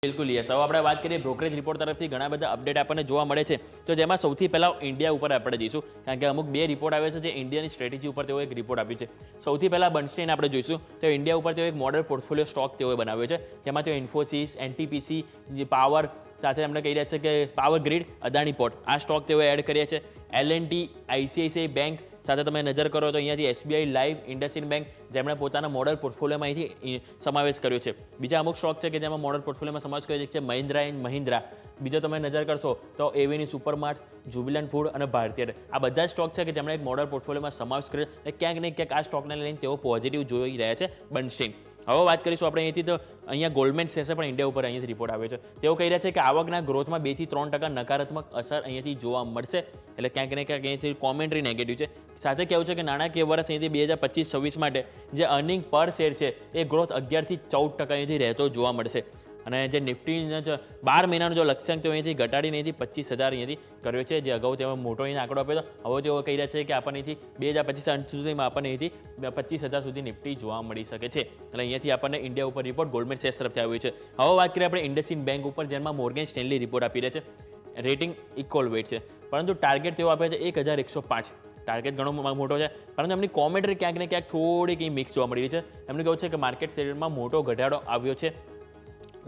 બિલકુલ યસ. હવે આપણે વાત કરીએ બ્રોકરેજ રિપોર્ટ તરફથી ઘણા બધા અપડેટ આપણને જોવા મળે છે. તો જેમાં સૌથી પહેલાં ઇન્ડિયા ઉપર આપણે જઈશું, કારણ કે અમુક બે રિપોર્ટ આવે છે જે ઇન્ડિયાની સ્ટ્રેટેજી ઉપર તેઓ એક રિપોર્ટ આપ્યું છે. સૌથી પહેલાં બર્ન્સ્ટાઇન આપણે જોઈશું. તો ઇન્ડિયા ઉપર તેઓ એક મોડલ પોર્ટફોલિયો સ્ટોક તેઓએ બનાવ્યો છે, જેમાં તેઓ ઇન્ફોસિસ, એનટીપીસી, જે પાવર સાથે એમને કહી રહ્યા છે કે પાવર ગ્રીડ, અદાણી પોર્ટ, આ સ્ટોક તેઓએ એડ કર્યા છે. L&T, આઈસીઆઈસીઆઈ બેંક સાથે તમે નજર કરો તો અહીંયાથી એસબીઆઈ લાઈવ, ઇન્ડસઇન્ડ બેંક, જેમણે પોતાના મોડલ પોર્ટફોલિયોમાં અહીંથી સમાવેશ કર્યો છે. બીજા અમુક સ્ટોક છે કે જેમાં મોડલ પોર્ટફોલિયોમાં સમાવેશ કર્યો છે મહિન્દ્રા એન્ડ મહિન્દ્રા. બીજો તમે નજર કરશો તો એવેન્યુ સુપરમાર્ટ્સ, જુબિલન્ટ ફૂડ અને ભારતીય. આ બધા સ્ટોક છે કે જેમણે એક મોડલ પોર્ટફોલિયોમાં સમાવેશ કર્યો છે. ક્યાંક ને ક્યાંક આ સ્ટોકને લઈને તેઓ પોઝિટિવ જોઈ રહ્યા છે બર્ન્સ્ટાઇન. હવે વાત કરીશું આપણે અહીંથી, તો અહીંયા ગોલ્ડમેન સેસે પણ ઇન્ડિયા ઉપર અહીંયાથી રિપોર્ટ આવ્યો છે. તેઓ કહી રહ્યા છે કે આવકના ગ્રોથમાં 2 થી 3% નકારાત્મક અસર અહીંયાથી જોવા મળશે. એટલે ક્યાંક ને ક્યાંક અહીંયાથી કોમેન્ટ્રી નેગેટિવ છે. સાથે કહેવું છે કે નાણાકીય વર્ષ અહીંયાથી 2025-26 માટે જે અર્નિંગ પર શેર છે એ ગ્રોથ 11 થી 14% અહીંયાથી રહેતો જોવા મળશે. અને જે નિફ્ટીનો 12 મહિનાનો જો લક્ષ્યાંક તેઓ અહીંયાથી ઘટાડીને અહીંથી 25,000 અહીંયાથી કર્યો છે, જે અગાઉ તેઓ મોટો અહીંનો આંકડો આપ્યો હતો. હવે તેઓ કહી રહ્યા છે કે આપણને અહીંથી 2025 અંત સુધીમાં આપણને અહીંથી 25,000 સુધી નિફ્ટી જોવા મળી શકે છે. એટલે અહીંયાથી આપણને ઇન્ડિયા ઉપર રિપોર્ટ ગોલ્ડમેન સેસ તરફથી આવ્યો છે. હવે વાત કરીએ આપણે ઇન્ડસઇન્ડ બેંક ઉપર, જેમાં મોર્ગન સ્ટેનલી રિપોર્ટ આપી રહ્યા છે. રેટિંગ ઇક્વલ વેટ છે, પરંતુ ટાર્ગેટ તેઓ આપે છે 1105. ટાર્ગેટ ઘણો મોટો છે, પરંતુ એમની કોમેન્ટ્રી ક્યાંક ને ક્યાંક થોડીક મિક્સ જોવા મળી રહી છે. એમનું કહેવું છે કે માર્કેટ શેરમાં મોટો ઘટાડો આવ્યો છે.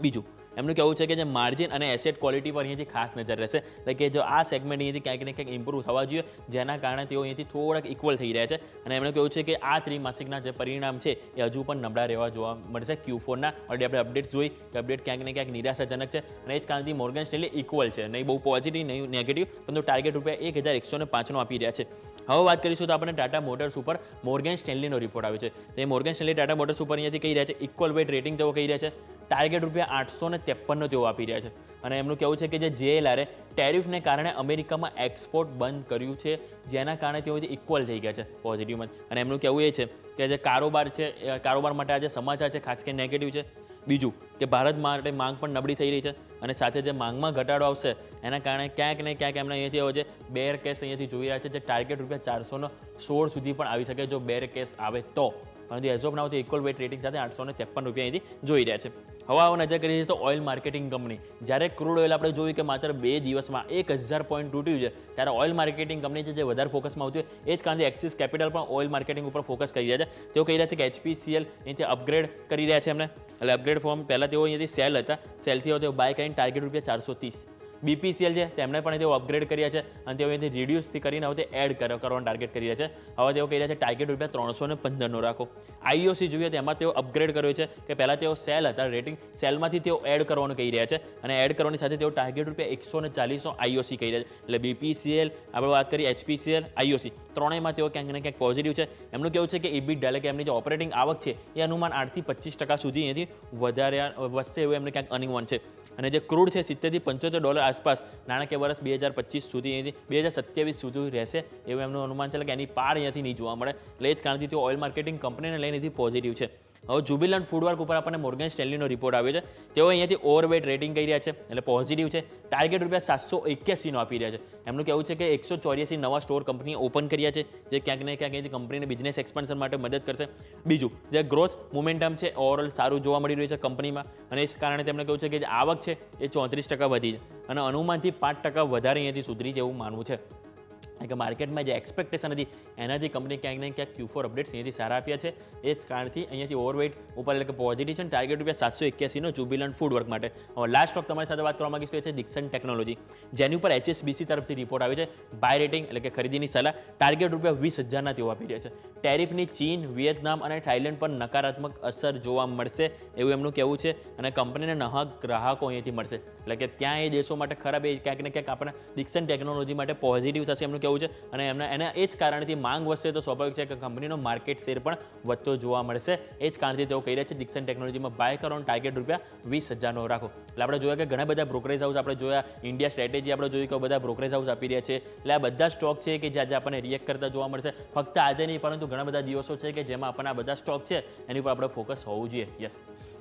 બીજું એમનું કહેવું છે કે જે માર્જિન અને એસેટ ક્વોલિટી પર અહીંયાથી ખાસ નજર રહેશે. એટલે કે જો આ સેગમેન્ટ અહીંયાથી ક્યાંક ને ક્યાંક ઇમ્પ્રૂવ થવા જોઈએ, જેના કારણે તેઓ અહીંયાથી થોડાક ઇક્વલ થઈ રહ્યા છે. અને એમનું કહેવું છે કે આ ત્રિમાસિકના જે પરિણામ છે એ હજુ પણ નબળા રહેવા જોવા મળશે. Q4ના ઓલરેડી આપણે અપડેટ્સ જોઈ કે અપડેટ ક્યાંક ને ક્યાંક નિરાશાજનક છે, અને એ જ કારણથી મોર્ગન સ્ટેનલી ઇક્વલ છે, નહીં બહુ પોઝિટિવ નહીં નેગેટિવ, પરંતુ ટાર્ગેટ ₹1105 આપી રહ્યા છે. હવે વાત કરીશું તો આપણે ટાટા મોટર્સ ઉપર મોર્ગન સ્ટેનલીનો રિપોર્ટ આવ્યો છે. તો એ મોર્ગન સ્ટેનલી ટાટા મોટર્સ ઉપર અહીંયાથી કહી રહ્યા છે ઇક્વલ વેટ રેટિંગ તેઓ કહી રહ્યા છે. ટાર્ગેટ ₹853 તેઓ આપી રહ્યા છે. અને એમનું કહેવું છે કે જે JLR ટેરિફને કારણે અમેરિકામાં એક્સપોર્ટ બંધ કર્યું છે, જેના કારણે તેઓ ઇક્વલ થઈ ગયા છે પોઝિટિવમાં. અને એમનું કહેવું એ છે કે જે કારોબાર છે, કારોબાર માટે આ જે સમાચાર છે ખાસ કરીને નેગેટિવ છે. બીજું કે ભારત માટે માંગ પણ નબળી થઈ રહી છે, અને સાથે જે માંગમાં ઘટાડો આવશે એના કારણે ક્યાંક ને ક્યાંક એમણે અહીંયાથી હવે જે બેર કેસ અહીંયાથી જોઈ રહ્યા છે, જે ટાર્ગેટ ₹416 સુધી પણ આવી શકે જો બેર કેસ આવે તો. પરંતુ એઝ ઓફ નાવ તો ઇક્વલ વેટ રેટિંગ સાથે ₹853 અહીંયાથી જોઈ રહ્યા છે. હવે આવો નજર કરીએ તો ઓઇલ માર્કેટિંગ કંપની, જ્યારે ક્રૂડ ઓઇલ આપણે જોયું કે માત્ર 2 દિવસમાં 1000 પોઈન્ટ તૂટ્યું છે, ત્યારે ઓઇલ માર્કેટિંગ કંપની છે જે વધારે ફોકસમાં આવતી હોય, એ જ કારણથી એક્સિસ કેપિટલ પણ ઓઇલ માર્કેટિંગ ઉપર ફોકસ કરી રહ્યા છે. તેઓ કહી રહ્યા છે કે HPCL અહીંથી અપગ્રેડ કરી રહ્યા છે એમને. એટલે અપગ્રેડ ફોર્મ પહેલાં તેઓ અહીંયાથી સેલ હતા, સેલથી તેઓ બાય કરીને ટાર્ગેટ ₹430. BPCL છે તેમણે પણ તેઓ અપગ્રેડ કર્યા છે, અને તેઓ અહીંથી રિડ્યુસથી કરીને હવે તે એડ કરવાનો ટાર્ગેટ કરી રહ્યા છે. હવે તેઓ કહી રહ્યા છે ટાર્ગેટ ₹315 રાખો. IOC જોઈએ તો એમાં તેઓ અપગ્રેડ કર્યો છે કે પહેલાં તેઓ સેલ હતા, રેટિંગ સેલમાંથી તેઓ એડ કરવાનું કહી રહ્યા છે, અને એડ કરવાની સાથે તેઓ ટાર્ગેટ ₹140 IOC કહી રહ્યા છે. એટલે BPCL, આપણે વાત કરીએ HPCL, IOC ત્રણેયમાં તેઓ ક્યાંક ને ક્યાંક પોઝિટિવ છે. એમનું કહેવું છે કે EBITDA એટલે કે એમની જે ઓપરેટિંગ આવક છે એ અનુમાન 8 થી 25% સુધી અહીંયાથી વધશે એવું એમને ક્યાંક અનુમાન છે. અને જે ક્રૂડ છે $70 થી $75 આસપાસ નાણાકીય વર્ષ 2025 સુધી અહીંયાથી 2027 સુધી રહેશે એવું એમનું અનુમાન છે. કે એની પાર અહીંયાથી નહીં જોવા મળે. એટલે એ જ કારણથી તેઓ ઓઇલ માર્કેટિંગ કંપનીને લઈને અહીંથી પોઝિટિવ છે. હવે જુબિલન્ટ ફૂડવર્ક ઉપર આપણને મોર્ગન સ્ટેનલીનો રિપોર્ટ આવ્યો છે. તેઓ અહીંયાથી ઓવરવેટ રેટિંગ કરી રહ્યા છે, એટલે પોઝિટિવ છે. ટાર્ગેટ ₹781 આપી રહ્યા છે. એમનું કહેવું છે કે 184 નવા સ્ટોર કંપની ઓપન કર્યા છે, જે ક્યાંક ને ક્યાંક અહીંથી કંપનીને બિઝનેસ એક્સપાન્શન માટે મદદ કરશે. બીજું જે ગ્રોથ મોમેન્ટમ છે ઓવરઓલ સારું જોવા મળી રહ્યું છે કંપનીમાં, અને એ જ કારણે તેમણે કહ્યું છે કે જે આવક છે એ 34% વધી છે, અને અનુમાનથી 5% વધારે અહીંયાથી સુધરી જેવું માનવું છે. કે માર્કેટમાં જે એક્સપેક્ટેશન હતી એનાથી કંપની ક્યાંક ને ક્યાંક Q4 અપડેટ્સ અહીંયાથી સારા આપ્યા છે. એ જ કારણથી અહીંયાથી ઓવરવેટ ઉપર એટલે કે પોઝિટિવ છે. ટાર્ગેટ ₹781 જુબિલન્ટ ફૂડવર્ક માટે. હવે લાસ્ટ સ્ટોક તમારી સાથે વાત કરવા માંગીશ તો એ છે દિક્સન ટેકનોલોજી, જેની ઉપર HSBC તરફથી રિપોર્ટ આવ્યો છે. બાય રેટિંગ એટલે કે ખરીદીની સલાહ, ટાર્ગેટ ₹20,000 તેઓ આપી રહ્યા છે. ટેરિફની ચીન, વિયેતનામ અને થાઇલેન્ડ પર નકારાત્મક અસર જોવા મળશે એવું એમનું કહેવું છે, અને કંપનીને નવા ગ્રાહકો અહીંયાથી મળશે. એટલે કે ત્યાં એ દેશો માટે ખરાબ, એ ક્યાંક ને ક્યાંક આપણે દિક્સન ટેકનોલોજી માટે પોઝિટિવ થશે એમનું કહેવું છે. અને એના એ જ કારણથી માંગ વધશે તો સ્વાભાવિક છે કે કંપનીનો માર્કેટ શેર પણ વધતો જોવા મળશે. એ જ કારણથી તેઓ કહી રહ્યા છે દિક્સન ટેકનોલોજીમાં બાય કરવાનો ટાર્ગેટ ₹20,000 રાખો. એટલે આપણે જોયા કે ઘણા બધા બ્રોકરેજ હાઉસ આપણે જોયા, ઇન્ડિયા સ્ટ્રેટેજી આપણે જોયું કે બધા બ્રોકરેજ હાઉસ આપી રહ્યા છે. એટલે આ બધા સ્ટોક છે કે જે આજે આપણને રિએક્ટ કરતા જોવા મળશે. ફક્ત આજે નહીં, પરંતુ ઘણા બધા દિવસો છે કે જેમાં આપણને આ બધા સ્ટોક છે એની ઉપર આપણે ફોકસ હોવું જોઈએ. યસ.